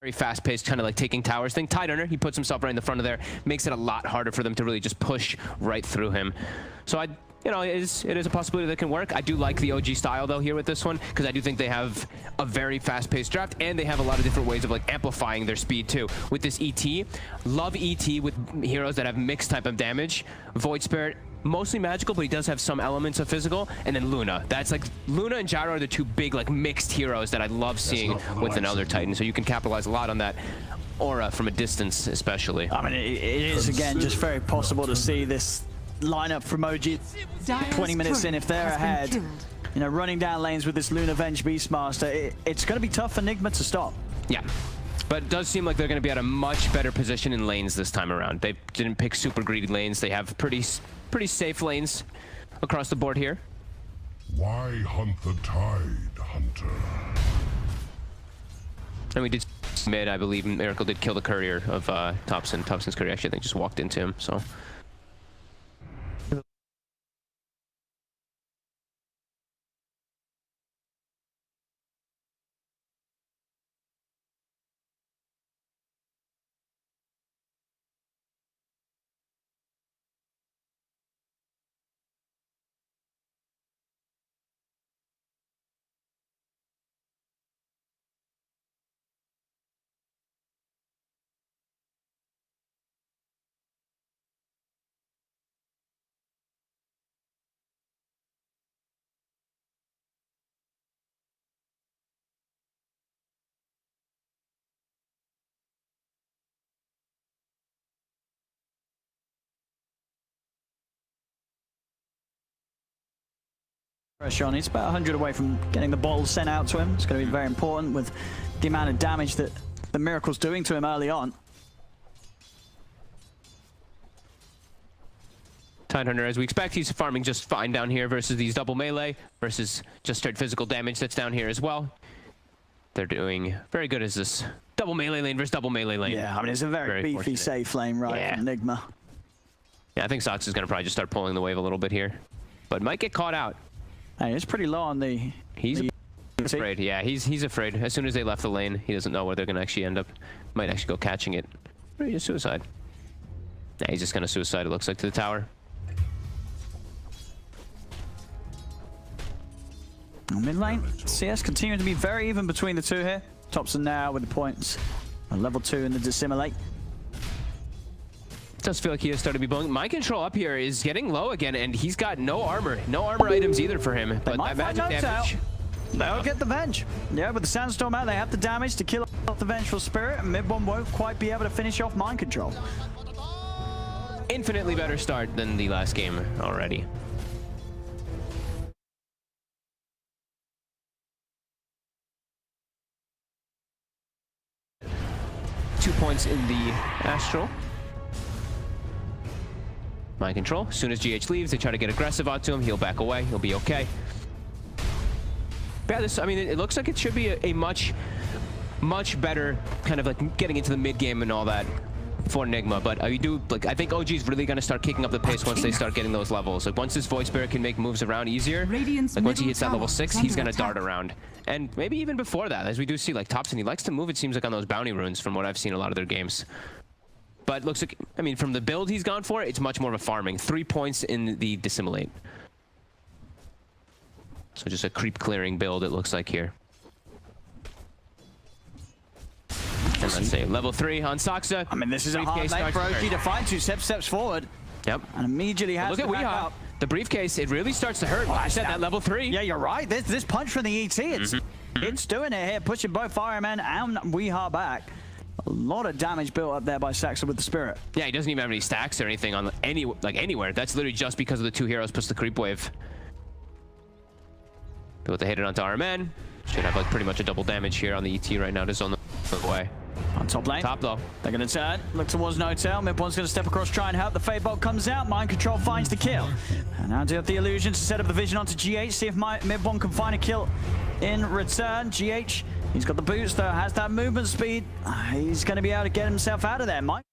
very fast-paced, kind of like taking towers thing. Tidehunter, he puts himself right in the front of there, makes it a lot harder for them to really just push right through him. So you know, it is a possibility that can work. I do like the OG style though here with this one, because I do think they have a very fast-paced draft, and they have a lot of different ways of like amplifying their speed too. With this ET, love ET with heroes that have mixed type of damage. Void Spirit, mostly magical, but he does have some elements of physical. And then Luna. That's like, Luna and Gyro are the two big like mixed heroes that I love seeing with an Elder Titan. So you can capitalize a lot on that aura from a distance, especially. I mean, it is again just very possible to see this lineup from OG 20 minutes in if they're ahead. You know, running down lanes with this Luna Venge Beastmaster, it's going to be tough for Nigma to stop. Yeah. But it does seem like they're going to be at a much better position in lanes this time around. They didn't pick super greedy lanes. They have pretty safe lanes across the board here. Why hunt the tide, hunter? And we did mid, I believe. Miracle did kill the courier of Thompson. Thompson's courier actually, I think, just walked into him. So. Pressure on. He's about 100 away from getting the ball sent out to him. It's going to be very important with the amount of damage that the Miracle's doing to him early on. Tidehunter, as we expect, he's farming just fine down here versus these double melee, versus just straight physical damage that's down here as well. They're doing very good as this double melee lane versus double melee lane. Yeah, I mean, it's a very beefy, fortunate. safe lane right from Nigma. Yeah, I think Sox is going to probably just start pulling the wave a little bit here, but might get caught out. Hey, it's pretty low on the... He's afraid. Yeah, he's afraid. As soon as they left the lane, he doesn't know where they're going to actually end up. Might actually go catching it. Or just suicide. Yeah, he's just going to suicide, it looks like, to the tower. Mid lane, CS continuing to be very even between the two here. Thompson now with the points. Level 2 in the Dissimulate. Does feel like he has started to be blowing. Mind control up here is getting low again, and he's got no armor items either for him. But that magic damage, they'll get the Venge. Yeah, with the Sandstorm out, they have the damage to kill off the Vengeful Spirit, and Mid-1 won't quite be able to finish off Mind Control. Infinitely better start than the last game already. Two points in the Astral. Mind control. As soon as GH leaves, they try to get aggressive onto him. He'll back away. He'll be okay. But yeah, this, I mean, it looks like it should be a much better kind of like getting into the mid game and all that for Nigma. But I think OG is really going to start kicking up the pace once they start getting those levels. Like once this Void Spirit can make moves around easier, like once he hits that level 6, he's going to dart around. And maybe even before that, as we do see, like Thompson, he likes to move, it seems like, on those bounty runes from what I've seen a lot of their games. But looks like, I mean, from the build he's gone for, it's much more of a farming. 3 points in the Dissimulate. So just a creep clearing build, it looks like here. And let's say level 3 on Saksa. I mean, this is a hard lane for OG to find. 2 steps forward. Yep. And immediately has to back up. The briefcase, it really starts to hurt. Like I said, that level 3. Yeah, you're right. This punch from the ET, it's doing it here, pushing both Fireman and Weehaw back. A lot of damage built up there by Saxa with the Spirit. Yeah, he doesn't even have any stacks or anything on anywhere. That's literally just because of the 2 heroes plus the creep wave. Able to hit it onto RMN. Should have like pretty much a double damage here on the ET right now to zone the way. On top lane. Top though. They're going to turn. Look towards No-Tail. Mid-1's going to step across, try and help. The Fade Bolt comes out. Mind Control finds the kill. And now do have the illusion to set up the vision onto GH. See if Mid-1 can find a kill in return. GH, he's got the boots though. Has that movement speed. He's going to be able to get himself out of there. Mike.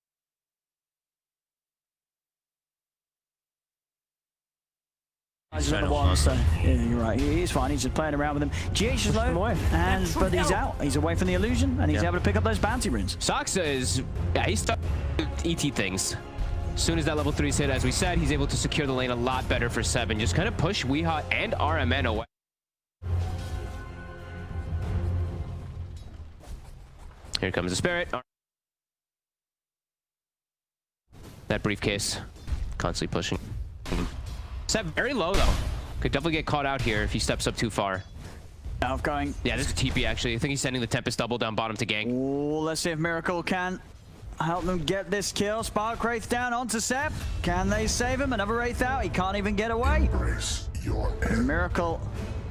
He's on the one, so yeah, you're right. He's fine. He's just playing around with him. GH is low, but he's out. He's away from the illusion, and he's able to pick up those bounty runes. Saksa is, he's starting to ET things. As soon as that level 3's hit, as we said, he's able to secure the lane a lot better for 7. Just kind of push Weehaw and RMN away. Here comes the Spirit. That briefcase, constantly pushing. Seb very low though. Could definitely get caught out here if he steps up too far. Now going. Yeah, this is TP actually. I think he's sending the Tempest double down bottom to gank. Ooh, let's see if Miracle can help them get this kill. Spark Wraith down onto Seb. Can they save him? Another Wraith out. He can't even get away. Embrace your end. Miracle.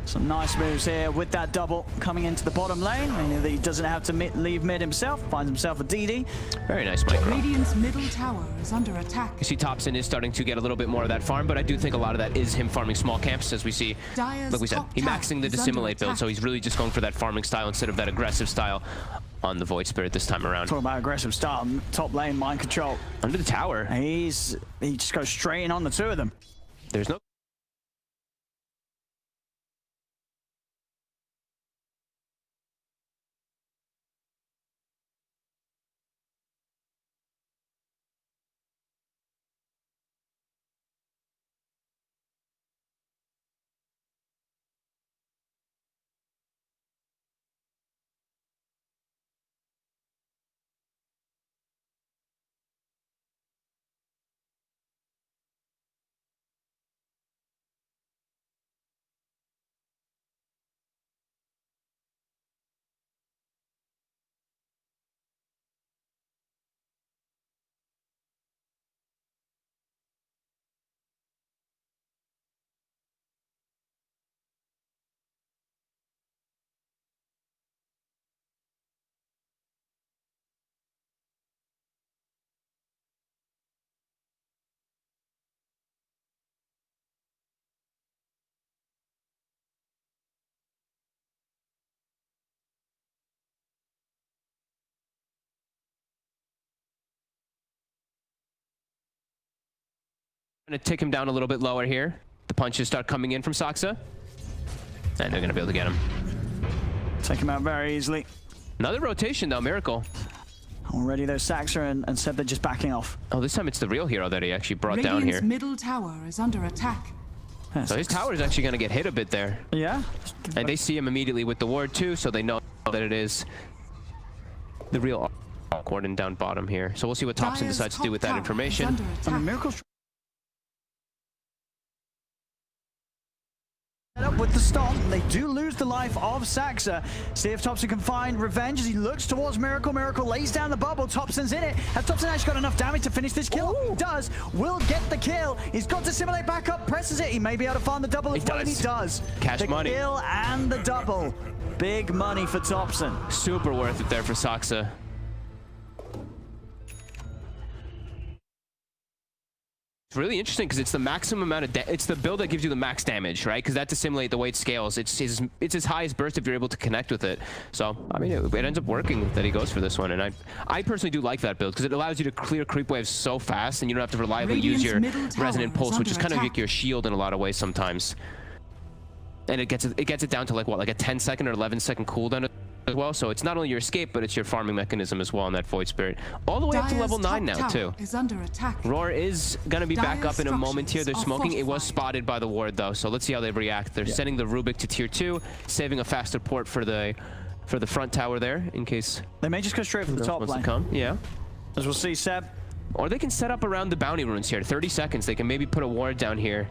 Some nice moves here with that double coming into the bottom lane. And he doesn't have to leave mid himself. Finds himself a DD. Very nice micro. Radiant's middle tower is under attack. You see Topson is starting to get a little bit more of that farm, but I do think a lot of that is him farming small camps, as we see. Like we said, he's maxing the Dissimulate build, so he's really just going for that farming style instead of that aggressive style on the Void Spirit this time around. Talking about aggressive style, top lane, mind control. Under the tower. He just goes straight in on the two of them. There's no... Going to take him down a little bit lower here. The punches start coming in from Saksa. And they're going to be able to get him. Take him out very easily. Another rotation though, Miracle. Already those Saxa and Seb, they're just backing off. Oh, this time it's the real hero that he actually brought Radiant's down here. middle tower is under attack. So his tower is actually going to get hit a bit there. Yeah. And they see him immediately with the ward too, so they know that it is the real Gordon down bottom here. So we'll see what Topson Dire's decides to do with that top tower information. is under I attack. mean, Miracle's up with the stomp. They do lose the life of Saxa. See if Topson can find revenge as he looks towards Miracle. Miracle lays down the bubble. Topson's in it. Has Topson actually got enough damage to finish this kill? He does. Will get the kill. He's got to simulate back up. Presses it. He may be able to find the double as well. He does. Cash the money. Kill and the double. Big money for Topson. Super worth it there for Saksa. It's really interesting because it's the maximum amount of it's the build that gives you the max damage, right? Because that Dissimulate, the way it scales, it's his highest burst if you're able to connect with it. So I mean, it ends up working that he goes for this one, and I personally do like that build because it allows you to clear creep waves so fast, and you don't have to reliably use your resonant pulse, which is kind of like your shield in a lot of ways sometimes. And it gets it down to like what, like a 10-second or 11-second cooldown as well. So it's not only your escape, but it's your farming mechanism as well in that Void Spirit. All the way up to level 9 now too. Is under attack. Roar is going to be back Dire's up in a moment here. They're structures are smoking. It was fortified. spotted by the ward though, so let's see how they react. They're sending the Rubik to tier 2, saving a faster port for the front tower there in case They may just go straight for the top wants to lane. come. Yeah. As we'll see, Seb. Or they can set up around the bounty runes here. 30 seconds. They can maybe put a ward down here.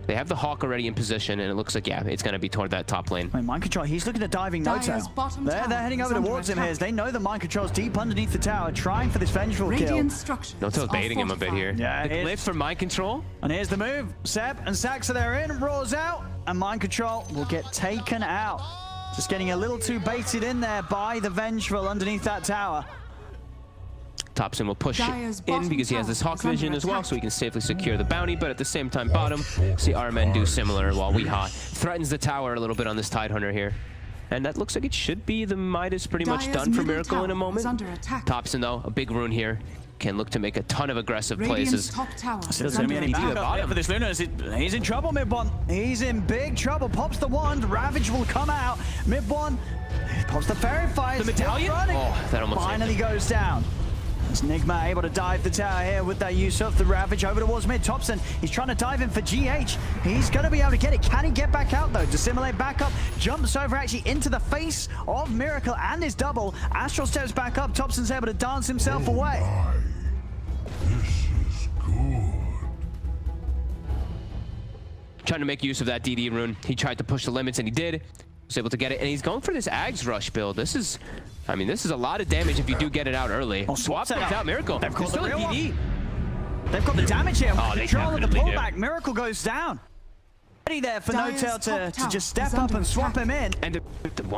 They have the Hawk already in position, and it looks like, yeah, it's going to be toward that top lane. I mean, mind control, he's looking at diving Dire's no-tail. bottom They're tower heading is over under towards him here. attack. They know the mind control's deep underneath the tower, trying for this vengeful kill. Radiant structures No-tail's are baiting him a bit here. fortified. Yeah, The it glyph is. for mind control. And here's the move. Seb and Saxa, they're in. Roars out, and mind control will get taken out. Just getting a little too baited in there by the vengeful underneath that tower. Topson will push Dire's in bottom because he has this tower Hawk is under vision as well, attack. so he can safely secure the bounty, but at the same time, bottom, see our men do similar while Weehaw threatens the tower a little bit on this Tidehunter here. And that looks like it should be the Midas pretty much Dire's done for middle Miracle in a tower moment. is under attack. Topson though, a big rune here. can look to make a ton of aggressive Radiant's plays. top tower Still is going to under be any attack. backup here for this Luna. He's in trouble, Mid1. He's in big trouble. Pops the wand. Ravage will come out. Mid1 pops the fairy fire. The medallion? Oh, that almost finally goes down. As Nigma able to dive the tower here with that use of the Ravage over towards mid. Thompson, he's trying to dive in for GH. He's going to be able to get it. Can he get back out though? Dissimulate back up, jumps over actually into the face of Miracle and his double. Astral steps back up. Thompson's able to dance himself away. My, this is good. Trying to make use of that DD rune. He tried to push the limits and he did. Was able to get it, and he's going for this Ags Rush build. This is, I mean, this is a lot of damage if you do get it out early. Oh, Swap set it out. out Miracle. They've got Still the a real DD. They've got the damage here. Oh, they Control of the definitely do. pullback. Miracle goes down. Ready there for Dyer's No-Tail top to tower just step is up under and swap attack. him in. And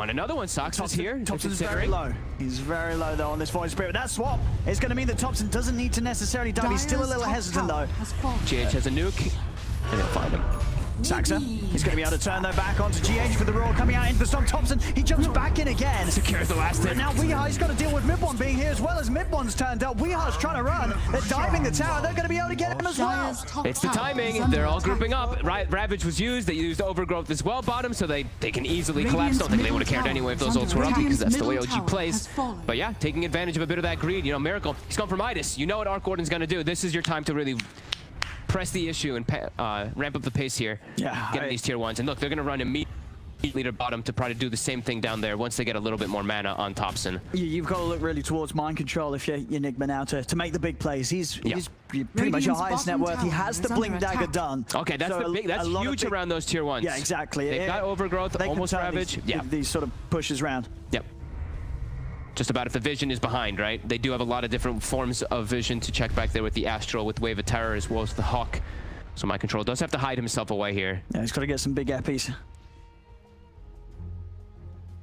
another one. Sox is here. Thompson's very considering. low. He's very low though on this Void Spirit. That swap is going to mean that Thompson doesn't need to necessarily dive. He's still a Dyer's little top hesitant tower though. has fallen. GH has a nuke, and he'll find him. Saxa, he's going to be able to turn though back onto GH with the roar coming out into the storm. Thompson, he jumps back in again. Secures the last hit. But now Weeha's got to deal with Mid1 being here as well as Mid1's turned up. Weeha's trying to run. They're diving the tower. They're going to be able to get him as well. Dyer's top It's the tower is timing. under They're all attack. grouping up. Ravage was used. They used Overgrowth as well bottom, so they can easily collapse. Don't think they would have cared anyway if those ults were up, because that's the way OG plays. But yeah, taking advantage of a bit of that greed. You know, Miracle, he's gone for Midas. You know what Arc Warden's going to do. This is your time to really press the issue and ramp up the pace here. Yeah, Getting these tier ones. And look, they're going to run immediately to bottom to try to do the same thing down there once they get a little bit more mana on Thompson. You've got to look really towards mind control if you're Nigma now to make the big plays. He's pretty much your Radiant's highest net bottom worth. He tower has is the Blink under Dagger attack. done. Okay, that's So that's a lot of huge big- around those tier ones. Yeah, exactly. They've got Overgrowth, They can almost turn Ravage. these sort of pushes round. Yep. Just about if the vision is behind, right? They do have a lot of different forms of vision to check back there with the Astral, with Wave of Terror, as well as the Hawk. So Mind Control does have to hide himself away here. Yeah, he's got to get some big eppies.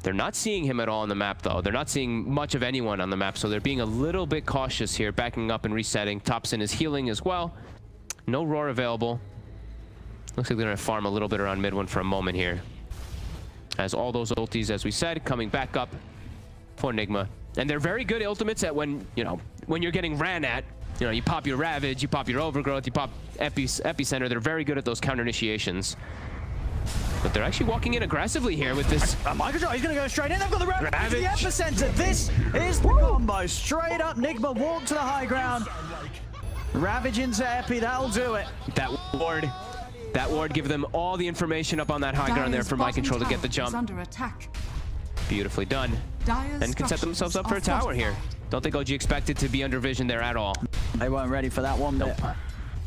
They're not seeing him at all on the map, though. They're not seeing much of anyone on the map, so they're being a little bit cautious here, backing up and resetting. Thompson is healing as well. No Roar available. Looks like they're going to farm a little bit around mid one for a moment here. As all those ultis, as we said, coming back up for Nigma. And they're very good ultimates at when you're getting ran at. You know, you pop your Ravage, you pop your Overgrowth, you pop Epicenter. They're very good at those counter initiations. But they're actually walking in aggressively here with this. Mind Control, he's going to go straight in. They've got the Ravage. The Ravage. Epicenter. This is the combo. Straight up, Nigma walk to the high ground. Ravage into Epi, that'll do it. That ward give them all the information up on that high ground there Dyer's for Mind bottom Control to get tower the is jump. under attack. Beautifully done. Dyer's And can set themselves up for a tower here. Don't think OG expected to be under vision there at all. They weren't ready for that one bit.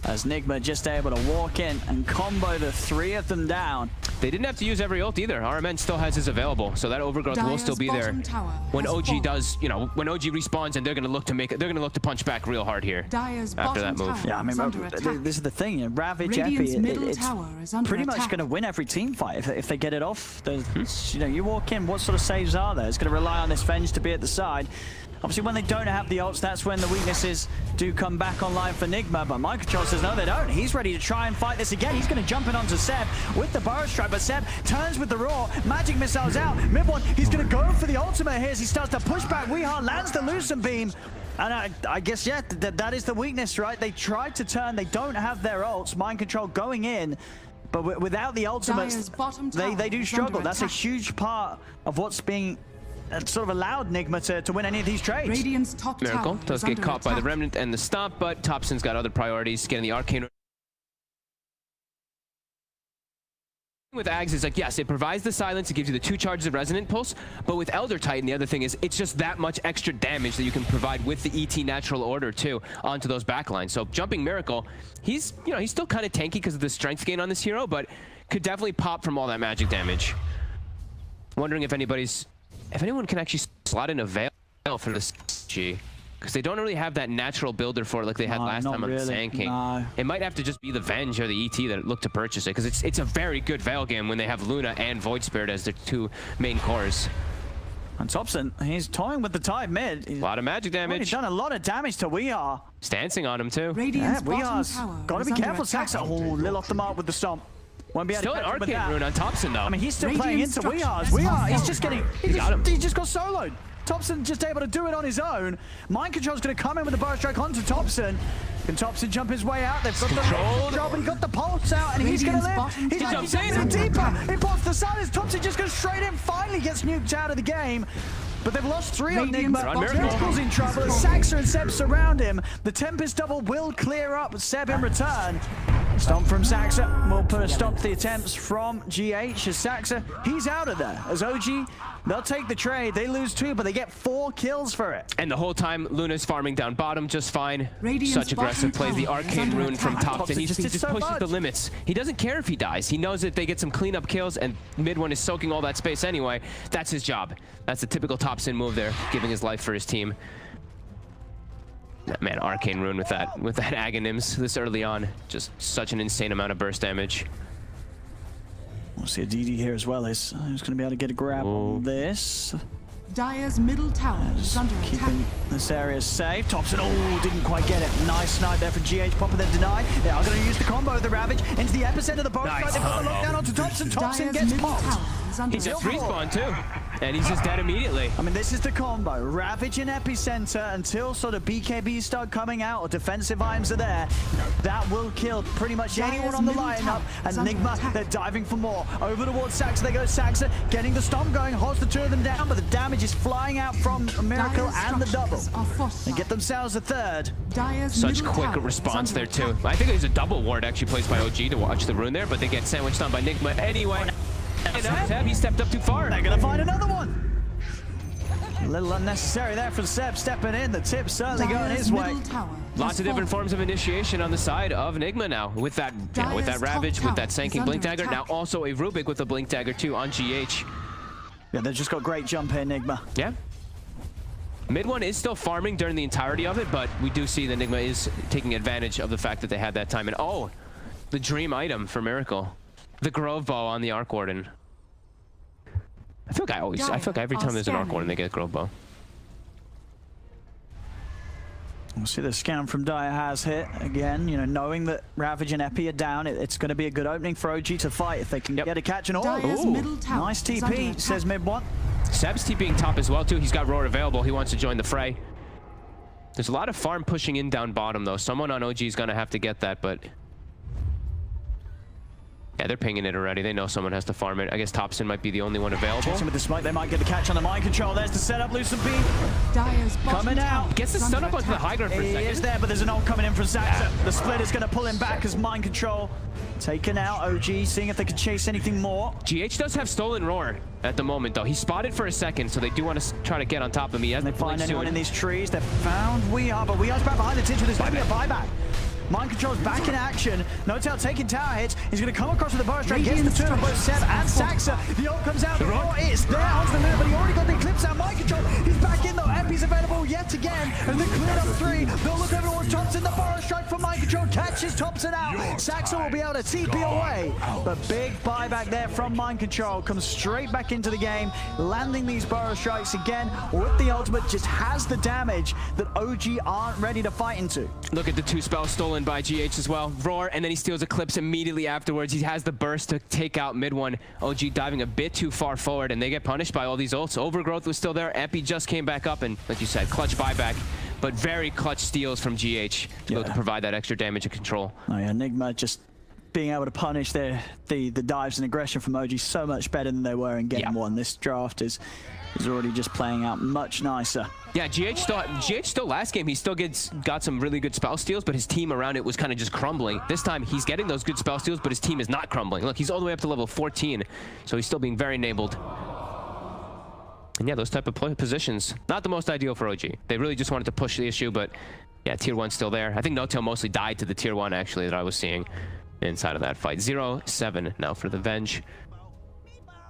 As Nigma just able to walk in and combo the three of them down. They didn't have to use every ult either. RMN still has his available, so that Overgrowth will Dyer's still be there. bottom tower When has OG fallen. does, when OG respawns, and they're gonna look to punch back real hard here. Dyer's after that bottom move. tower Yeah, I mean, is under attack. this is the thing. Ravage, Radiant's Epi, middle it's tower is under pretty much attack. going to win every team fight if they get it off. You walk in, what sort of saves are there? It's going to rely on this Venge to be at the side. Obviously, when they don't have the ults, that's when the weaknesses do come back online for Nigma. But Mind Control says, no, they don't. He's ready to try and fight this again. He's going to jump in onto Seb with the Burrow Strike. But Seb turns with the Roar. Magic Missiles out. Mid-1, he's going to go for the ultimate here as he starts to push back. Weehaw lands the Lucent Beam. And I guess, yeah, that is the weakness, right? They tried to turn. They don't have their ults. Mind Control going in. But without the ultimates, Dyer's bottom tower they do is struggle. under That's a attack. huge part of what's being sort of allowed Nigma to win any of these trades. Radiant's top Miracle tower does is get under caught by the attack. Remnant and the Stomp, but Thompson's got other priorities. Getting the Arcane. With Ags is like, yes, it provides the silence, it gives you the 2 charges of Resonant Pulse, but with Elder Titan, the other thing is it's just that much extra damage that you can provide with the ET Natural Order too onto those backlines. So jumping Miracle, he's still kind of tanky because of the strength gain on this hero, but could definitely pop from all that magic damage. Wondering if anyone can actually slot in a Veil for this G. Because they don't really have that natural builder for it like they had last not time on the really. Sand King. No. It might have to just be the Venge or the ET that look to purchase it, because it's a very good Veil game when they have Luna and Void Spirit as their 2 main cores. And Thompson, he's toying with the tide mid. A lot of magic He's damage. done a lot of damage to Weehaw. Stancing on him too. Yeah, Radiant's bottom Weeha's tower got to is be under careful. attack. Saxa, oh, little off the mark with the stomp. Won't be able Still to an catch him with Arcane that. Rune on Thompson though. I mean, he's still playing Radiant into structure Weeha's. has Weehaw, he's fallen. just getting, He got him. he just got soloed. Thompson just able to do it on his own. Mind Control's going to come in with the burst strike onto Thompson. Can Thompson jump his way out? They've got the job, and he got the pulse out, and he's going to live. He's in deeper. He pops the silence. Thompson just goes straight in. Finally gets nuked out of the game. But they've lost 3 on Nigma. Miracle's in trouble as Saxa and Seb surround him. The Tempest double will clear up Seb in return. Stomp from Saxa will put a stop to the attempts from GH as Saxa, he's out of there. As OG, they'll take the trade. They lose 2, but they get 4 kills for it. And the whole time, Luna's farming down bottom just fine. Radiant's Such aggressive plays. The arcane rune from Thompson. He just so pushes much. the limits. He doesn't care if he dies. He knows that they get some cleanup kills, and mid one is soaking all that space anyway. That's his job. That's the typical Thompson move there, giving his life for his team. Man, arcane rune with that Aghanims this early on. Just such an insane amount of burst damage. We'll see a DD here as well. Who's going to be able to get a grab on this? Dire's middle tower is under attack. Keeping this area safe. Thompson, didn't quite get it. Nice snipe there for GH. Popping then denied. They are going to use the combo of the Ravage into the epicenter of the boat. Nice. They've got the lockdown onto Thompson. Thompson gets popped. He's just respawn too. And he's just dead immediately. I mean, this is the combo. Ravage and epicenter until sort of BKBs start coming out or defensive items are there. That will kill pretty much anyone on the lineup. And Nigma, they're diving for more. Over towards Saxa. They go Saxa, getting the stomp going, holds the 2 of them down, but the damage is flying out from Miracle and the double. They get themselves a 3rd. Such quick response there too. I think there's a double ward actually placed by OG to watch the rune there, but they get sandwiched on by Nigma anyway. Seb, he stepped up too far. They're going to find another one. A little unnecessary there from Seb stepping in. The tip certainly going his way. Lots of different forms of initiation on the side of Nigma now. With that, with that Ravage, with that Sanking Blink Dagger. Now also a Rubik with a Blink Dagger too on GH. Yeah, they've just got great jump here, Nigma. Yeah. Mid one is still farming during the entirety of it, but we do see that Nigma is taking advantage of the fact that they had that time. And the dream item for Miracle. The Grove Bow on the Arc Warden. I feel like every time there's an Arc Warden, they get Grove Bow. We'll see the scan from Dire has hit again. You know, knowing that Ravage and Epi are down, it's going to be a good opening for OG to fight if they can get a catch. And nice TP, says mid one. Seb's TPing top as well too. He's got Roar available. He wants to join the fray. There's a lot of farm pushing in down bottom though. Someone on OG is going to have to get that, but yeah, they're pinging it already. They know someone has to farm it. I guess Thompson might be the only one available. Chasing with the smoke, they might get the catch on the mind control. There's the setup, Lucent B. Coming out. Gets the stun up onto the high ground for a second. He is there, but there's an ult coming in from Saxa. The split is going to pull him back as mind control taken out. OG seeing if they can chase anything more. GH does have stolen Roar at the moment though. He's spotted for a second, so they do want to try to get on top of him. He hasn't find anyone in these trees. They've found We Are, but We Are's back behind the titch with his buyback. Mind Control's back in action. No-Tail taking tower hits. He's going to come across with the burst strike. Gets the turn of both Seb and Saxa. The ult comes out. The Roar is there onto the minute, but he already got the Eclipse out. Mind Control, he's back in though. Epi's available yet again. And they cleared up 3. They'll look over towards Thompson. The burst strike from Mind Control catches Thompson out. Saxa will be able to TP away. But big buyback there from Mind Control. Comes straight back into the game. Landing these burst strikes again with the ultimate. Just has the damage that OG aren't ready to fight into. Look at the 2 spells stolen by GH as well. Roar, and then he steals Eclipse immediately afterwards. He has the burst to take out mid one. OG diving a bit too far forward, and they get punished by all these ults. Overgrowth was still there. Epi just came back up, and like you said, clutch buyback, but very clutch steals from GH to be able to provide that extra damage and control. Oh yeah, Nigma just being able to punish the dives and aggression from OG so much better than they were in game 1. This draft is already just playing out much nicer. Yeah, GH still last game, he still got some really good spell steals, but his team around it was kind of just crumbling. This time, he's getting those good spell steals, but his team is not crumbling. Look, he's all the way up to level 14, so he's still being very enabled. And yeah, those type of positions, not the most ideal for OG. They really just wanted to push the issue, but yeah, tier 1's still there. I think No-Tail mostly died to the tier 1, actually, that I was seeing inside of that fight. 0-7 now for the Venge.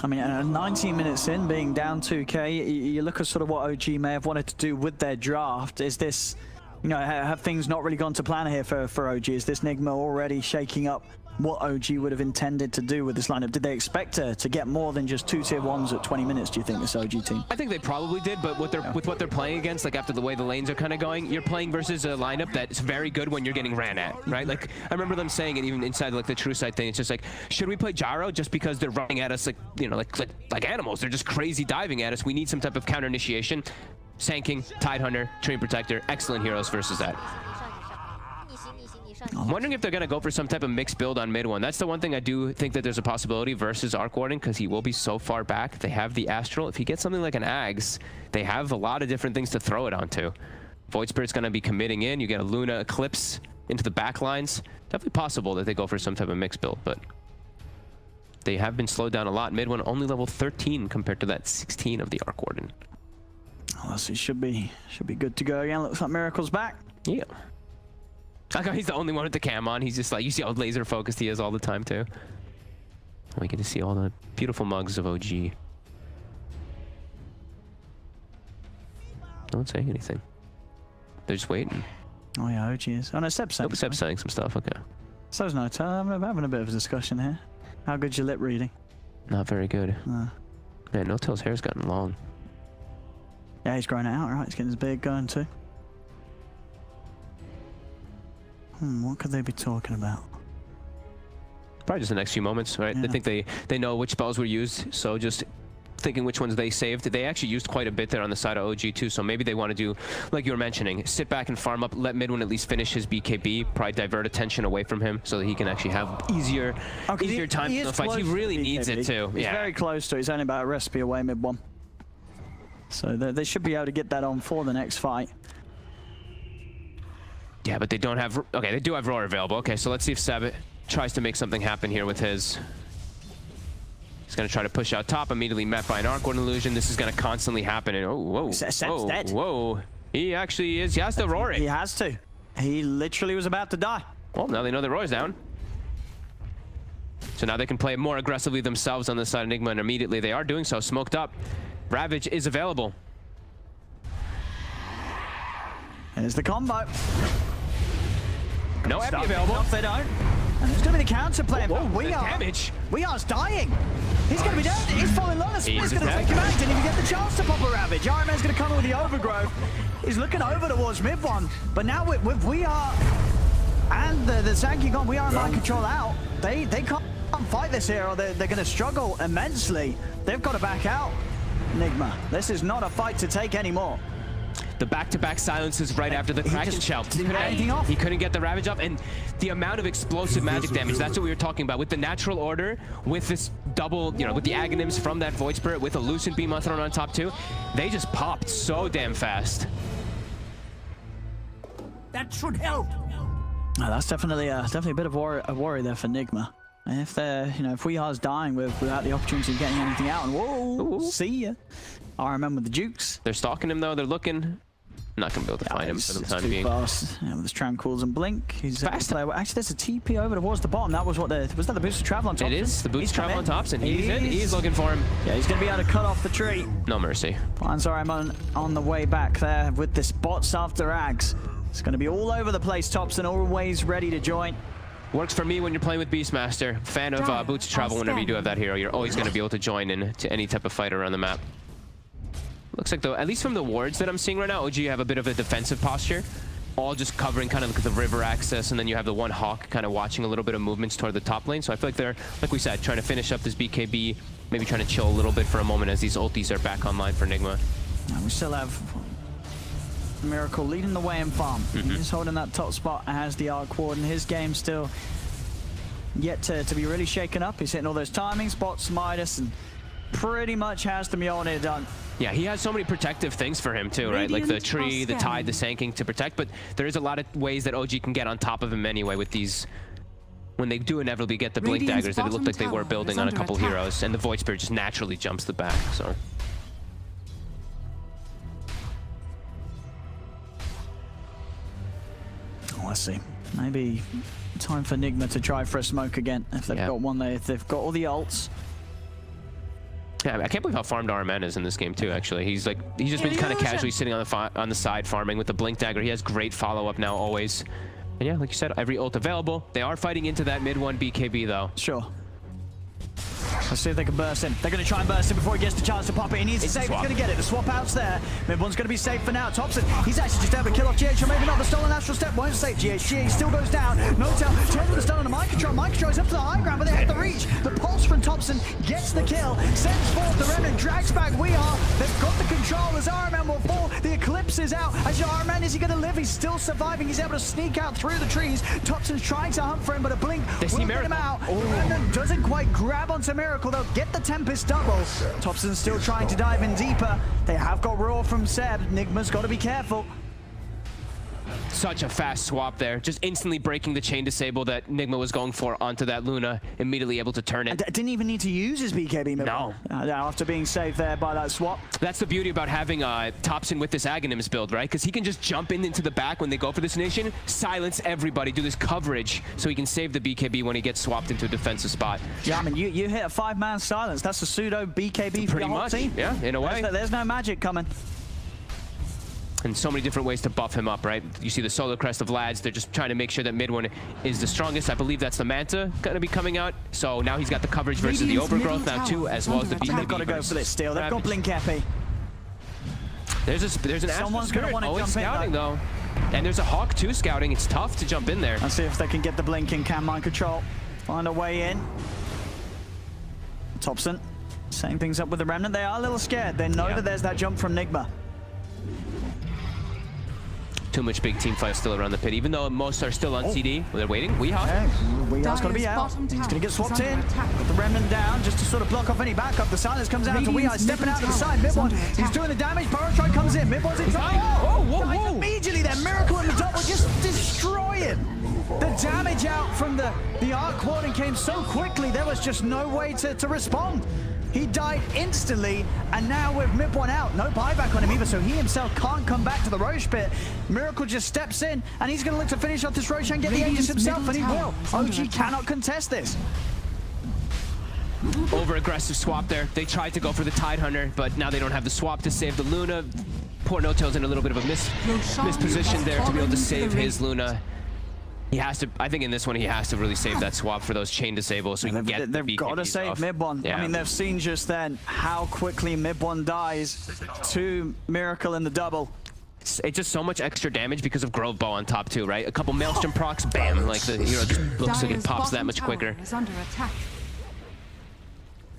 I mean, 19 minutes in, being down 2k, you look at sort of what OG may have wanted to do with their draft. Is this, you know, have things not really gone to plan here for OG? Is this Nigma already shaking up what OG would have intended to do with this lineup? Did they expect to get more than just 2 tier 1s at 20 minutes, do you think, this OG team? I think they probably did, but with what they're playing against, like after the way the lanes are kind of going, you're playing versus a lineup that's very good when you're getting ran at, right? Like, I remember them saying it even inside like the True Sight thing. It's just like, should we play Gyro just because they're running at us like, you know, like animals? They're just crazy diving at us. We need some type of counter initiation. Sanking, Tidehunter, Train Protector, excellent heroes versus that. I'm wondering if they're going to go for some type of mixed build on mid one. That's the one thing I do think that there's a possibility versus Arc Warden, because he will be so far back. They have the Astral. If he gets something like an Ags, they have a lot of different things to throw it onto. Void Spirit's going to be committing in. You get a Luna Eclipse into the back lines. Definitely possible that they go for some type of mixed build, but they have been slowed down a lot. Mid one only level 13 compared to that 16 of the Arc Warden. Oh, so it should be good to go again. Looks like Miracle's back. Yeah. He's the only one with the cam on. He's just like, you see how laser focused he is all the time too. We get to see all the beautiful mugs of OG. No one's saying anything. They're just waiting. Oh yeah, OG is. Oh no, Seb's saying. Nope, Seb's saying some stuff. Okay. So's Notel. I'm having a bit of a discussion here. How good's your lip reading? Not very good. Man, Notel's hair's gotten long. Yeah, he's growing it out, right? He's getting his beard going too. What could they be talking about? Probably just the next few moments, right? Yeah. I think they know which spells were used, so just thinking which ones they saved. They actually used quite a bit there on the side of OG too, so maybe they want to do, like you were mentioning, sit back and farm up, let Midwin at least finish his BKB, probably divert attention away from him so that he can actually have easier time in the fights. He really needs it too. He's very close to it. He's only about a recipe away mid one. So they should be able to get that on for the next fight. Yeah, but they don't have... Okay, they do have Roar available. Okay, so let's see if Seb tries to make something happen here with his... He's going to try to push out top, immediately met by an Arc Warden illusion. This is going to constantly happen. And, oh, whoa. Seb's whoa, dead. Whoa. He actually is. He has to roar it. He has to. He literally was about to die. Well, now they know the roar's down. So now they can play more aggressively themselves on the side of Nigma, and immediately they are doing so. Smoked up. Ravage is available. Here's the combo. No Epi available. No, they don't. And there's going to be the counter play. Whoa, damage. We are dying. He's going to be dead. He's falling low. The Split's going to take him out. Didn't even get the chance to pop a Ravage. Iron Man's going to come in with the overgrowth. He's looking over towards mid one. But now with We Are and the Zanky gone, We Are mind control out. They can't fight this here, or they're going to struggle immensely. They've got to back out. Nigma, this is not a fight to take anymore. The back-to-back silences right after the Kraken shell. He couldn't get the Ravage up, and the amount of explosive magic damage, that's what we were talking about. With the natural order, with this double, you know, with the Aghanims from that Void Spirit, with a Lucent Beam thrown on top too, they just popped so damn fast. That should help. Oh, that's definitely a bit of a worry there for Nigma. If they're, you know, if We Are's dying without the opportunity of getting anything out, and whoa, see ya. RMM with the Jukes. They're stalking him though, they're looking. Not gonna be able to find him for the time being. Fast. Yeah, with his Tranquils and Blink. He's fast. Actually, there's a TP over towards the bottom. That was what was that the boost of travel on top? It is the boost of travel on tops, and he's looking for him. Yeah, he's gonna be able to cut off the tree. No mercy. Finds RMM on the way back there with the spots after Ags. It's gonna be all over the place, Thompson, always ready to join. Works for me when you're playing with Beastmaster. Fan of boots of travel whenever you do have that hero. You're always gonna be able to join in to any type of fight around the map. Looks like, though, at least from the wards that I'm seeing right now, OG have a bit of a defensive posture. All just covering kind of the river access, and then you have the one Hawk kind of watching a little bit of movements toward the top lane. So I feel like they're, like we said, trying to finish up this BKB, maybe trying to chill a little bit for a moment as these ultis are back online for Nigma. And we still have Miracle leading the way in farm. He's holding that top spot as the Arc Warden. His game still yet to be really shaken up. He's hitting all those timing spots, Midas, and pretty much has the Mjolnir done. Yeah, he has so many protective things for him too, right? Like the tree, the tide, the Sanking to protect, but there is a lot of ways that OG can get on top of him anyway with these, when they do inevitably get the Blink Daggers that it looked like they were building on a couple heroes, and the Void Spirit just naturally jumps the back, so. Let's see. Maybe time for Nigma to try for a smoke again. If they've got one there, if they've got all the ults. Yeah, I can't believe how farmed RMN is in this game too. Actually, he's just been kind of casually sitting on the side farming with the Blink Dagger. He has great follow up now always. And yeah, like you said, every ult available. They are fighting into that mid one BKB though. Sure. Let's see if they can burst him. They're going to try and burst him before he gets the chance to pop it. He needs to save. He's going to get it. The swap out's there. Mid one's going to be safe for now. Thompson, he's actually just able to kill off GH, or maybe not. The stolen astral step won't save GH. GH still goes down. Notel turns with the stun on the mind control. Mind control is up to the high ground, but they hit the reach. The pulse from Thompson gets the kill. Sends forth the remnant, drags back We Are. They've got the control as RMN will fall. The eclipse is out. As RMN, is he going to live? He's still surviving. He's able to sneak out through the trees. Thompson's trying to hunt for him, but a blink will get him out. Remnant doesn't quite grab onto Miracle. They'll get the Tempest double. Thompson's still trying to dive in deeper. They have got Roar from Seb. Nigma's got to be careful. Such a fast swap there. Just instantly breaking the chain disable that Nigma was going for onto that Luna. Immediately able to turn it. Didn't even need to use his BKB. No. After being saved there by that swap. That's the beauty about having Thompson with this Aghanims build, right? Because he can just jump into the back when they go for this nation, silence everybody, do this coverage so he can save the BKB when he gets swapped into a defensive spot. Yeah, I mean, you hit a 5-man silence. That's a pseudo BKB for the whole team. Yeah, in a way. There's no magic coming. And so many different ways to buff him up, right? You see the Solar Crest of Lads. They're just trying to make sure that mid one is the strongest. I believe that's the Manta going to be coming out. So now he's got the coverage versus the Overgrowth now too, as well as the BKB. They've got to go for this steal. They've got Blink Epi. There's an Someone's going to want to jump scouting though. And there's a Hawk too scouting. It's tough to jump in there. Let's see if they can get the blink in. Can mind control find a way in. Thompson setting things up with the remnant. They are a little scared. They know that there's that jump from Nigma. Too much big team fight still around the pit, even though most are still on CD. They're waiting. Weehar's got to be out. He's going to get swapped in. Put the remnant down just to sort of block off any backup. The silence comes out to Weehar, stepping out to the side. Mid one, he's doing the damage. Burrow Strike comes in. Mid one's in trouble. Whoa. Immediately there, Miracle in the double, just destroying. The damage out from the Arc Warden came so quickly, there was just no way to respond. He died instantly, and now with Mid one out, no buyback on him either, so he himself can't come back to the Roche pit. Miracle just steps in, and he's going to look to finish off this Roche and get the Aegis himself, and he will. OG cannot contest this. Over-aggressive swap there. They tried to go for the Tide Hunter, but now they don't have the swap to save the Luna. Poor Notel's in a little bit of a misposition there to be able to save his Luna. He has to, I think in this one, he has to really save that swap for those chain disables so he can get the BKBs They've got to save off. Mid one. Yeah. I mean, they've seen just then how quickly Mid one dies to Miracle in the double. It's just so much extra damage because of Grove Bow on top too, right? A couple Maelstrom procs, bam, like the hero just looks like it pops that much quicker.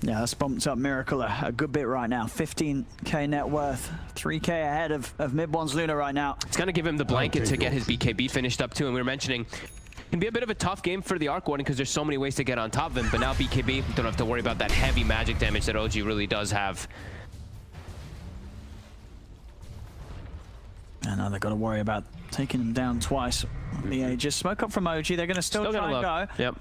Yeah, that's bumped up Miracle a good bit right now. 15k net worth, 3k ahead of Mid one's Luna right now. It's gonna give him the blanket to get his BKB finished up too, and we were mentioning it can be a bit of a tough game for the Arc Warden because there's so many ways to get on top of him, but now BKB, don't have to worry about that heavy magic damage that OG really does have. And now they've got to worry about taking him down twice. The Aegis smoke up from OG. They're going to still try and go. Yep.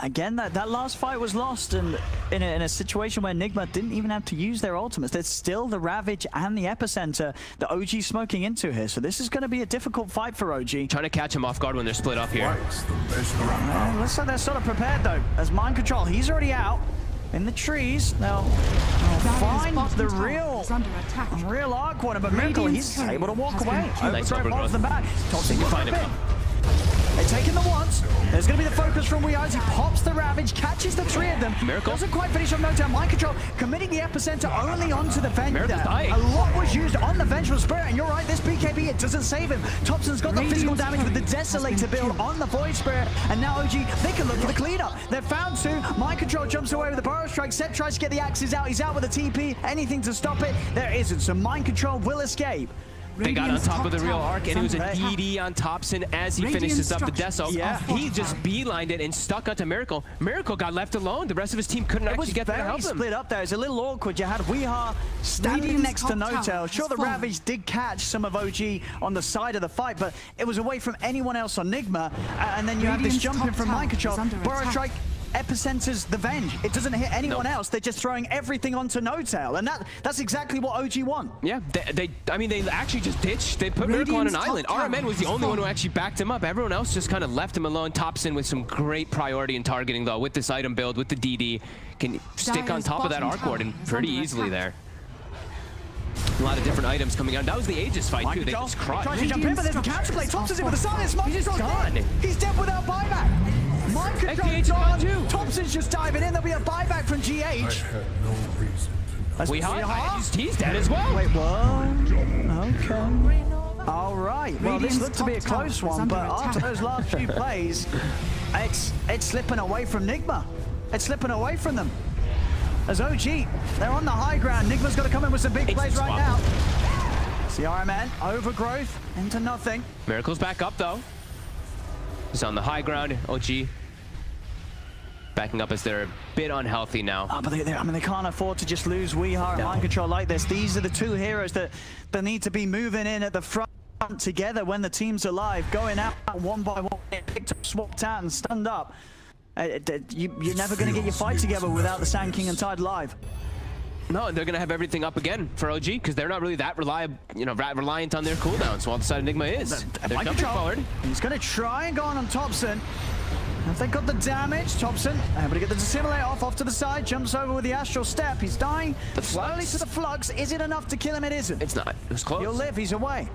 Again, that last fight was lost, and in a situation where Nigma didn't even have to use their ultimates. There's still the Ravage and the Epicenter that OG smoking into here, so this is going to be a difficult fight for OG. Trying to catch him off guard when they're split up here. Looks like they're sort of prepared though, as Mind Control, he's already out in the trees. They'll find the real Arc Warden, but Miracle, he's able to walk away. Overgrowth holds them back. Thompson can find him. They're taking them once. There's going to be the focus from We Are as he pops the Ravage, catches the three of them. Miracle doesn't quite finish on Notel. Mind Control committing the Epicenter only onto the Venge. A lot was used on the Vengeful Spirit, and you're right, this BKB, it doesn't save him. Thompson's got the physical damage with the Desolator build on the Void Spirit, and now OG, they can look for the cleanup. They've found two. Mind Control jumps away with the Burrow Strike. Seb tries to get the axes out. He's out with a TP. Anything to stop it? There isn't, so Mind Control will escape. They got on top of the real Arc, and it was an ED on Thompson as he finishes up the Deso. Yeah. He just beelined it and stuck onto Miracle. Miracle got left alone. The rest of his team couldn't actually get there to help him. It was very split up there. It's a little awkward. You had Weehar standing next to Notel. Sure, the Ravage did catch some of OG on the side of the fight, but it was away from anyone else on Nigma. And then you have this jump in from Mind Control. Burrow Strike Epicenters the Venge. It doesn't hit anyone else. They're just throwing everything onto Notel, and that's exactly what OG want. Yeah, I mean, they actually just ditched. They put Miracle on an island. RMN was the only one who actually backed him up. Everyone else just kind of left him alone. Thompson with some great priority in targeting, though, with this item build, with the DD. Can stick on top of that Arc Warden pretty easily there. lot of different items coming out. That was the Aegis fight too. They just crushed. Tries to jump in, but there's a counterplay. Thompson's in with the silent smoke. He's gone. He's dead without buyback. Mind control's gone gone. too. Thompson's just diving in. There'll be a buyback from GH. I had no reason to know. He's dead as well. Wait, what? Okay. All right. Well, this looked to be a close one, but after those last few plays, it's slipping away from Nigma. It's slipping away from them. As OG, they're on the high ground. Nigma's got to come in with some big plays right now. CRMN, overgrowth into nothing. Miracle's back up though. He's on the high ground. OG backing up as they're a bit unhealthy now. But they can't afford to just lose Weeha and Mind Control like this. These are the two heroes that need to be moving in at the front together when the team's alive, going out one by one, picked up, swapped out, and stunned up. You're never going to get your fight together without the Sand King and Tide live. No, and they're going to have everything up again for OG because they're not really that reliant on their cooldowns. While the side of Nigma is. They're jumping forward. He's going to try and go on Thompson. If they got the damage, Thompson able to get the dissimilate off to the side, jumps over with the astral step. He's dying slowly to the flux. Is it enough to kill him? It isn't. It's not. It was close. He'll live. He's away.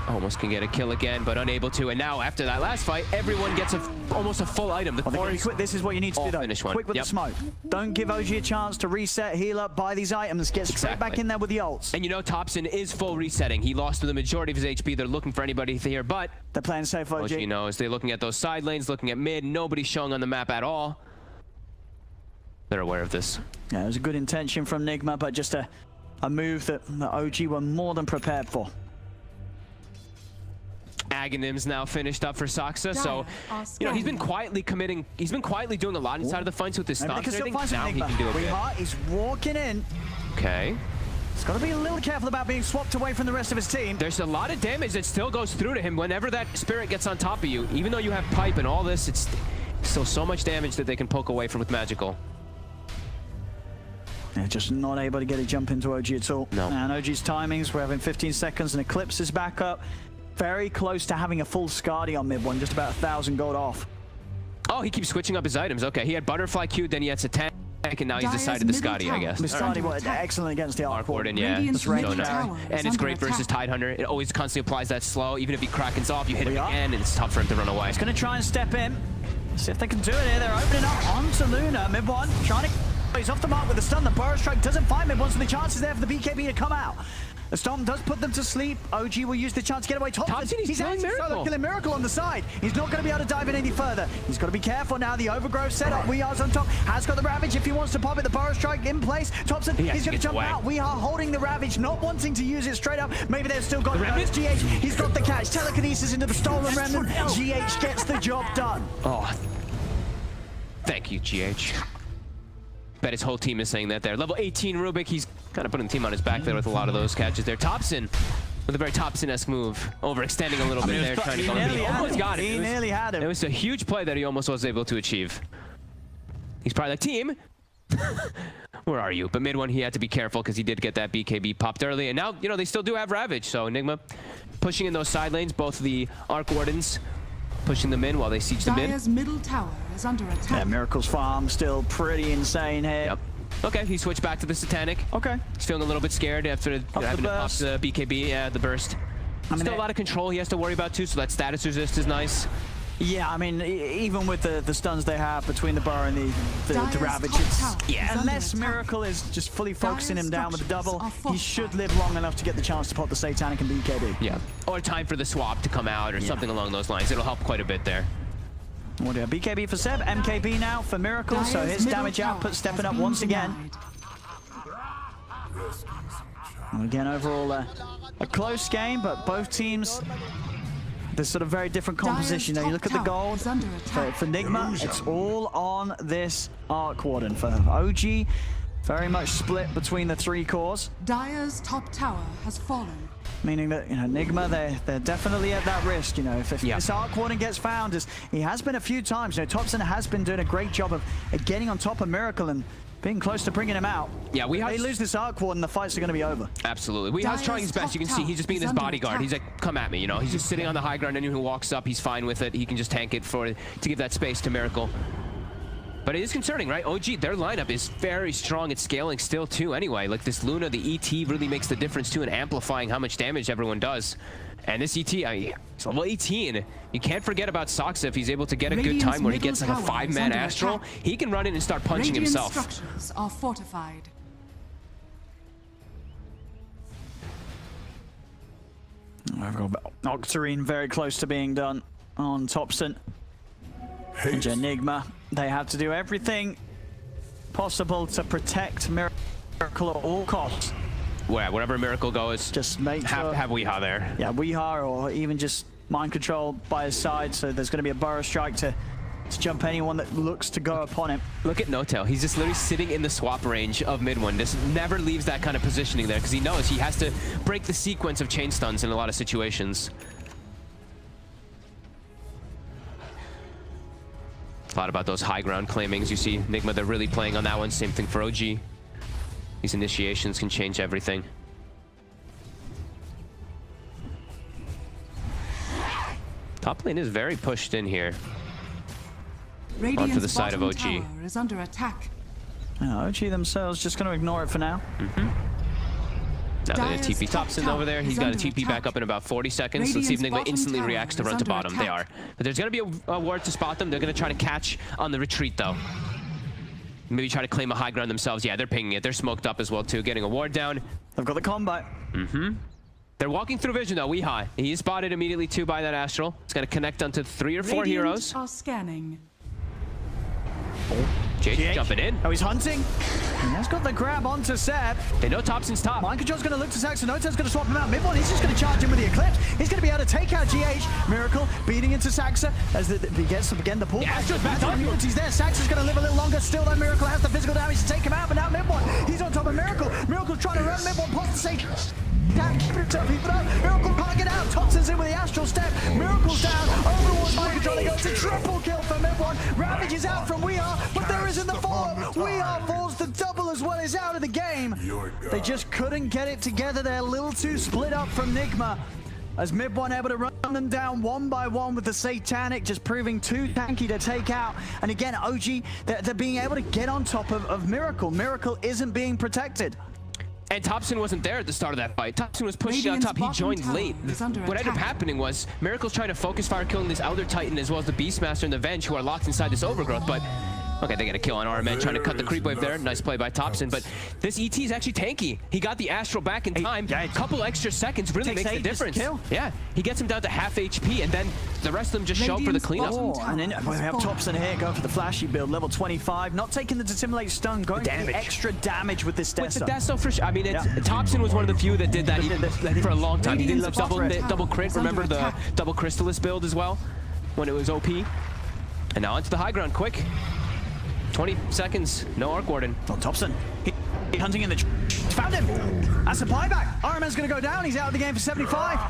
Almost can get a kill again, but unable to. And now, after that last fight, everyone gets almost a full item. This is what you need to do, though. Finish one. Quick with the smoke. Don't give OG a chance to reset, heal up, buy these items, get straight back in there with the ults. And you know, Thompson is full resetting. He lost the majority of his HP. They're looking for anybody here, but they're playing safe, OG. OG knows. They're looking at those side lanes, looking at mid. Nobody's showing on the map at all. They're aware of this. Yeah, it was a good intention from Nigma, but just a move that the OG were more than prepared for. Aghanim's now finished up for Saksa, so you know he's been quietly committing. He's been quietly doing a lot inside of the fights with his stunts. I think now he can do a bit. He's walking in. Okay. He's got to be a little careful about being swapped away from the rest of his team. There's a lot of damage that still goes through to him whenever that spirit gets on top of you. Even though you have pipe and all this, it's still so much damage that they can poke away from with magical. They're just not able to get a jump into OG at all. No. And OG's timings, we're having 15 seconds and Eclipse is back up. Very close to having a full Skadi on mid one, just about 1,000 gold off. Oh, he keeps switching up his items. Okay, he had Butterfly Q, then he had Satanic, and now he's decided the Skadi, I guess. Skadi, what, excellent against the Arc Warden. Yeah, That's range so nice. And it's great versus Tidehunter. It always constantly applies that slow. Even if he Krakens off, you hit him again, and it's tough for him to run away. He's going to try and step in. See if they can do it here. They're opening up onto Luna. Mid one, trying to... He's off the mark with the stun. The Burrow Strike doesn't find mid one, so the chance is there for the BKB to come out. The storm does put them to sleep. OG will use the chance to get away. Thompson, he's actually killing Miracle on the side. He's not going to be able to dive in any further. He's got to be careful now. The overgrowth setup. Weehar's on top. Has got the Ravage if he wants to pop it. The Burrow Strike in place. Thompson, he's going to jump out. Weeha holding the Ravage, not wanting to use it straight up. Maybe they've still got the GH. He's got the catch. Telekinesis into the stolen remnant. GH gets the job done. Oh, thank you, GH. Bet his whole team is saying that there. Level 18 Rubik, he's kind of putting the team on his back there with a lot of those catches there. Thompson with a very Thompson-esque move, overextending a little bit there, trying to go. He almost got it. He nearly had him. It was a huge play that he almost was able to achieve. He's probably like, team, where are you? But mid one, he had to be careful because he did get that BKB popped early. And now, you know, they still do have Ravage. So Nigma pushing in those side lanes, both the Arc Wardens pushing them in while they siege them in. Dire's middle tower is under attack. Yeah, Miracle's farm still pretty insane here. Yep. Okay, he switched back to the Satanic. Okay. He's feeling a little bit scared after having to pop the BKB, yeah, the burst. Still a lot of control he has to worry about too, so that status resist is nice. Yeah, I mean, even with the stuns they have between the Burrow and the Ravage, unless Miracle is just fully focusing him down with the double, he should live long enough to get the chance to pop the Satanic and BKB. Yeah, or time for the swap to come out or something along those lines. It'll help quite a bit there. What do you have? BKB for Seb, MKB now for Miracle, so his damage output stepping up once again. And again, overall, a close game, but both teams... There's sort of very different composition. Now you look at the gold for Nigma, it's all on this Arc Warden. For OG, very much split between the three cores. Dire's top tower has fallen. Meaning that, you know, Nigma, they're definitely at that risk, you know, if this Arc Warden gets found, as he has been a few times. You know, Thompson has been doing a great job of getting on top of Miracle and being close to bringing him out. Yeah, they lose this Arc Warden, the fights are going to be over. Absolutely. Weeha's trying his best. You can see he's just being his bodyguard. He's like, come at me, you know. He's just sitting on the high ground. Anyone who walks up, he's fine with it. He can just tank it to give that space to Miracle. But it is concerning, right? OG, their lineup is very strong at scaling still, too, anyway. Like, this Luna, the ET really makes the difference, too, in amplifying how much damage everyone does. And this ET, it's level 18. You can't forget about Soxa if he's able to get a good time where he gets like a 5-man Astral. He can run in and start punching himself. Structures are fortified. I've got Octarine very close to being done on Thompson. And Nigma, they have to do everything possible to protect Miracle at all costs. Wherever Miracle goes, just make have to have Weehaw there. Yeah, Weehaw, or even just mind control by his side, so there's going to be a burrow strike to jump anyone that looks to go upon him. Look at Notel. He's just literally sitting in the swap range of mid one. Just never leaves that kind of positioning there because he knows he has to break the sequence of chain stuns in a lot of situations. A lot about those high ground claimings. You see Nigma, they're really playing on that one. Same thing for OG. These initiations can change everything. Top lane is very pushed in here. Onto the side of OG. Tower is under attack. OG themselves just going to ignore it for now. Now they're going to TP Thompson over there. He's got to TP back up in about 40 seconds. Let's see if Nigma instantly reacts to run to bottom. They are. But there's going to be a ward to spot them. They're going to try to catch on the retreat, though. Maybe try to claim a high ground themselves. Yeah, they're pinging it. They're smoked up as well, too. Getting a ward down. They've got the combo. They're walking through vision, though. Weehaw. He is spotted immediately, too, by that Astral. It's going to connect onto 3 or 4 heroes. Are scanning. Jake jumping in. Oh, he's hunting. He has got the grab onto Seb. They know Thompson's top. Mind control's going to look to Saxon. Notel's going to swap him out. Mid-one, he's just going to charge him with the Eclipse. He's going to be able to take out GH. Miracle beating into Saxa as he gets up again. The pull. Yeah, just back up. He's there. Saxa's going to live a little longer. Still, though, Miracle has the physical damage to take him out. But now Mid-one, he's on top of Miracle. Miracle's trying to run. Mid-one pops the same. Miracle can't get out. Thompson's in with the Astral Step. Miracle's down. Overwatch mind control. They go to triple kill for Mid-one. Ravage is out from Weehaw, but there isn't the follow-up. Weehaw falls to double as well as out of the game. They just couldn't get it together. They're a little too split up from Nigma. As Mid-one able to run them down one by one with the Satanic, just proving too tanky to take out. And again, OG, they're being able to get on top of Miracle. Miracle isn't being protected. And Thompson wasn't there at the start of that fight. Thompson was pushed on top. He joined late. What ended up happening was Miracle's trying to focus fire killing this Elder Titan as well as the Beastmaster and the Venge who are locked inside this Overgrowth. But okay, they get a kill on RMN trying to cut the creep wave there. Nice play by Thompson. But this ET is actually tanky. He got the Astral back in time. A couple extra seconds really makes the difference. Yeah, he gets him down to half HP, and then the rest of them just show up for the cleanup. And then we have Thompson here going for the flashy build, level 25, not taking the Dissimulate stun, going for the extra damage with this Death Stun. That's so for sure. I mean, Thompson was one of the few that did that for a long time. He did double crit. Remember the double Crystallis build as well when it was OP. And now onto the high ground, quick. 20 seconds, no Arc Warden. Oh, Thompson, he hunting in the... Found him! That's a buyback. RMN's going to go down. He's out of the game for 75.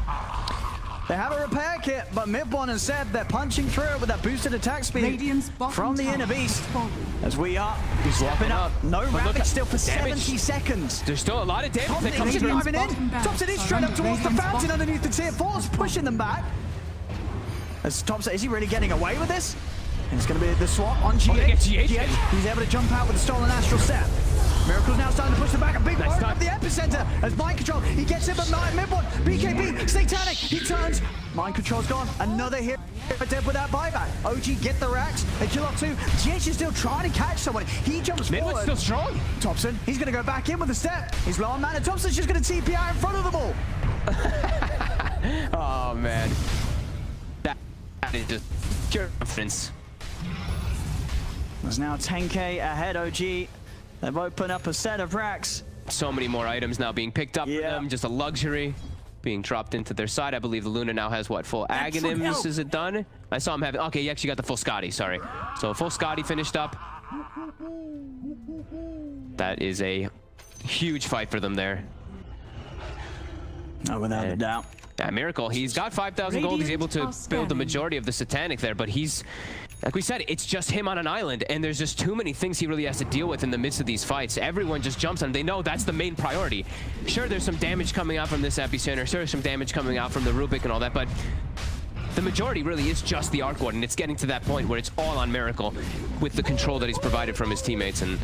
They have a repair kit, but Mid-one and Seb, they're punching through it with that boosted attack speed from the Inner Beast. As we are swapping up. No Ravage still for 70 seconds. There's still a lot of damage. Thompson driving in. Thompson is straight up towards the fountain underneath the tier 4s, pushing them back. As Thompson, is he really getting away with this? And it's going to be the swap on GH. He's able to jump out with the stolen Astral Step. Miracle's now starting to push them back. A big nice of the epicenter as mind control. He gets him at Mid-one. BKB, Satanic. He turns. Mind control's gone. Another hit dead with that buyback. OG get the racks. They kill off 2. GH is still trying to catch someone. He jumps forward. Still strong. Thompson, he's going to go back in with the step. He's low on mana. Thompson's just going to TP out in front of them all. Oh, man. That is just pure confidence. There's now 10k ahead, OG. They've opened up a set of racks. So many more items now being picked up for them. Just a luxury being dropped into their side. I believe the Luna now has, what, full Aghanims? Is it done? I saw him having... Okay, he actually got the full Scotty, sorry. So full Scotty finished up. That is a huge fight for them there. Oh, without a doubt. Yeah, Miracle, he's got 5,000 gold. He's able to build the majority of the Satanic there, but he's... Like we said, it's just him on an island, and there's just too many things he really has to deal with in the midst of these fights. Everyone just jumps on him. They know that's the main priority. Sure, there's some damage coming out from this epicenter. Sure, there's some damage coming out from the Rubik and all that, but the majority really is just the Arc Warden. It's getting to that point where it's all on Miracle with the control that he's provided from his teammates. And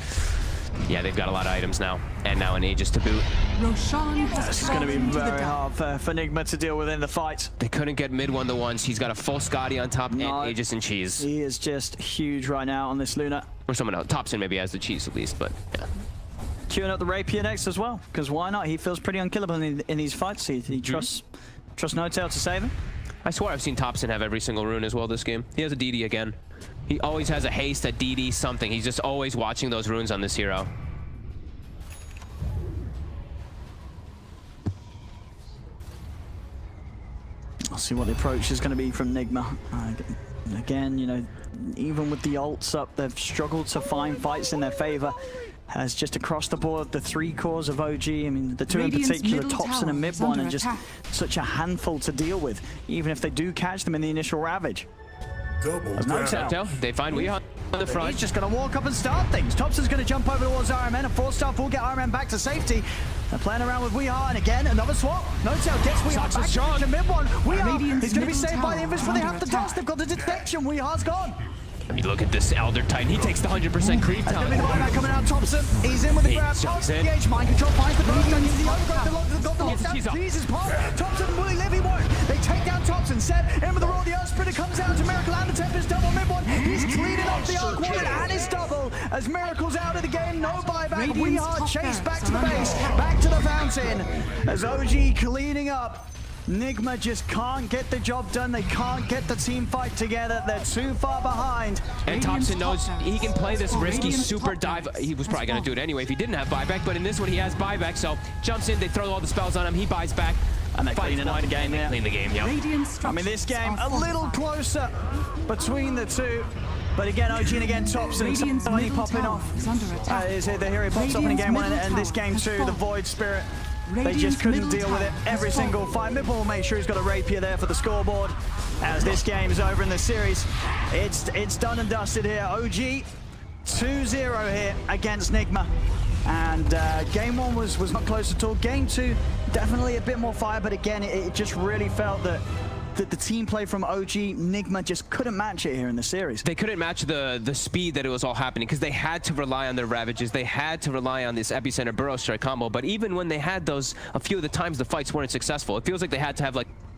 yeah, they've got a lot of items now, and now an Aegis to boot. Roshan has This is going to be fallen to the very dark. hard for Nigma to deal with in the fight. They couldn't get mid 1-to-1s. He's got a full Scotty on top and Aegis and Cheese. He is just huge right now on this Luna. Or someone else. Thompson maybe has the Cheese at least, but yeah. Queuing up the Rapier next as well, because why not? He feels pretty unkillable in these fights. He trusts No-Tail to save him. I swear I've seen Thompson have every single rune as well this game. He has a DD again. He always has a haste, a DD, something. He's just always watching those runes on this hero. I'll see what the approach is going to be from Nigma. Again, you know, even with the ults up, they've struggled to find fights in their favor. As just across the board, the three cores of OG, I mean, the two Radiant's in particular, middle Thompson and tower mid is one, under are just attack. such a handful to deal with, even if they do catch them in the initial ravage. Double As No-Tail. Tell, they find Weehaw on the front. He's just going to walk up and start things. Thompson's going to jump over towards RMN, and 4-star will get RMN back to safety. They're playing around with Weehaw, and again, another swap. No-Tail gets Weehaw back strong. to mid one. Weehaw, Radiant's he's going to be middle saved by the tower invis, is but they under have the attack. dust. They've got the detection. Weeha's gone. I mean, look at this Elder Titan. He takes the 100% creep There's going to be the time. buyback coming out. Thompson, he's in with the He grab. jumps Oh, in. the H mind control finds the burst. And he's the Radiant's overgrowth. Got the He's lockdown. up. Jesus, pop. Thompson, will he live? He won't. They take down Thompson. Set in with the roll. The Earth Splitter comes out to Miracle and the Tempest double mid one. He's cleaning up the Arc Warden and his double. As Miracle's out of the game, no buyback. We Radiant's are top chased back barracks to the are under base, attack. back to the fountain. As OG cleaning up. Nigma just can't get the job done. They can't get the team fight together. They're too far behind. And Thompson knows he can play this risky super dive. He was probably going to do it anyway if he didn't have buyback, but in this one he has buyback, so jumps in, they throw all the spells on him, he buys back. And they're cleaning up the game here. Clean the game, yeah. Radiant I mean, this game structures a are little fortified. closer between the two. But again, OG and again, Thompson and Radiant's somebody middle popping tower off. is under attack. Is it the hero pops off in Radiant's game one, middle and this tower game has two, the fallen. Void Spirit. They Radiant's just couldn't middle deal with it tower every has single fallen. fight. Midball will make sure he's got a rapier there for the scoreboard. As this game is over in the series, it's done and dusted here. OG 2-0 here against Nigma. And game one was not close at all. Game two, definitely a bit more fire, but again, it just really felt that the team play from OG, Nigma just couldn't match it here in the series. They couldn't match the speed that it was all happening because they had to rely on their Ravages. They had to rely on this Epicenter Burrow Strike combo. But even when they had those, a few of the times the fights weren't successful. It feels like they had to have like